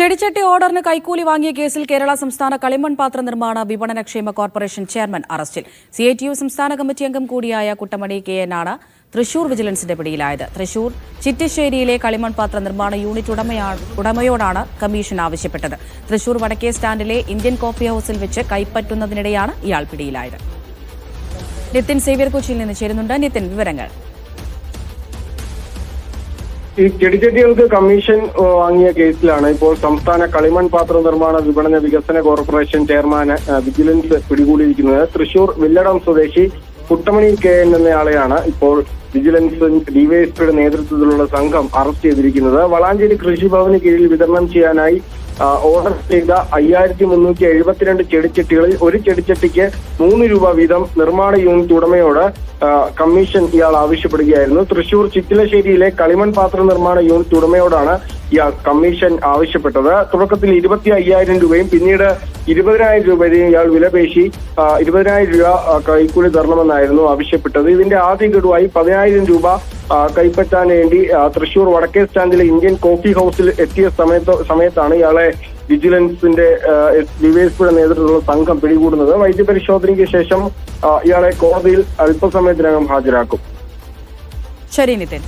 ചെടിച്ചട്ടി ഓർഡറിന് കൈക്കൂലി വാങ്ങിയ കേസിൽ കേരള സംസ്ഥാന കളിമൺ പാത്ര നിർമ്മാണ വിപണനക്ഷേമ കോർപ്പറേഷൻ ചെയർമാൻ അറസ്റ്റിൽ. CITU സംസ്ഥാന കമ്മിറ്റി അംഗം കൂടിയായ കുട്ടമണി KN ആണ് തൃശൂർ വിജിലൻസിന്റെ പിടിയിലായത്. തൃശൂർ ചിറ്റിശ്ശേരിയിലെ കളിമൺ പാത്ര നിർമ്മാണ യൂണിറ്റ് ഉടമയോടാണ് കമ്മീഷൻ ആവശ്യപ്പെട്ടത്. തൃശൂർ വടക്കേ സ്റ്റാൻഡിലെ ഇന്ത്യൻ കോഫി ഹൌസിൽ വെച്ച് കൈപ്പറ്റുന്നതിനിടെയാണ് ഇയാൾ പിടിയിലായത്. നിതിൻ സേവ്യർ കൊച്ചിയിൽ നിന്ന് ചേരുന്നുണ്ട്. നിതിൻ, വിവരങ്ങൾ. ഈ ചെടിച്ചട്ടികൾക്ക് കമ്മീഷൻ വാങ്ങിയ കേസിലാണ് ഇപ്പോൾ സംസ്ഥാന കളിമൺ പാത്ര നിർമ്മാണ വിപണന വികസന കോർപ്പറേഷൻ ചെയർമാന് വിജിലൻസ് പിടികൂടിയിരിക്കുന്നത്. തൃശൂർ വില്ലടം സ്വദേശി കുട്ടമണി KN എന്നയാളെയാണ് ഇപ്പോൾ വിജിലൻസ് ഡിവൈഎസ്പിയുടെ നേതൃത്വത്തിലുള്ള സംഘം അറസ്റ്റ് ചെയ്തിരിക്കുന്നത്. വളാഞ്ചേരി കൃഷിഭവന് കീഴിൽ വിതരണം ചെയ്യാനായി ഓർഡർ ചെയ്ത 5372 ചെടിച്ചട്ടികളിൽ ഒരു ചെടിച്ചട്ടിക്ക് 3 രൂപ വീതം നിർമ്മാണ യൂണിറ്റ് ഉടമയോട് കമ്മീഷൻ ഇയാൾ ആവശ്യപ്പെടുകയായിരുന്നു. തൃശൂർ ചിറ്റിലശ്ശേരിയിലെ കളിമൺ പാത്ര നിർമ്മാണ യൂണിറ്റ് ഉടമയോടാണ് ഇയാൾ കമ്മീഷൻ ആവശ്യപ്പെട്ടത്. തുടക്കത്തിൽ 25,000 രൂപയും പിന്നീട് 20,000 രൂപയും ഇയാൾ വിലപേശി 20,000 രൂപ കൈക്കൂലി തരണമെന്നായിരുന്നു ആവശ്യപ്പെട്ടത്. ഇതിന്റെ ആദ്യ ഗഡുവായി 10,000 രൂപ കൈപ്പറ്റാൻ വേണ്ടി തൃശൂർ വടക്കേ സ്റ്റാൻഡിലെ ഇന്ത്യൻ കോഫി ഹൌസിൽ എത്തിയ സമയത്താണ് ഇയാളെ വിജിലൻസിന്റെ ഡിവൈഎസ്പിയുടെ നേതൃത്വത്തിലുള്ള സംഘം പിടികൂടുന്നത്. വൈദ്യപരിശോധനയ്ക്ക് ശേഷം ഇയാളെ കോടതിയിൽ അല്പസമയത്തിനകം ഹാജരാക്കും. ശരി നിതിൻ.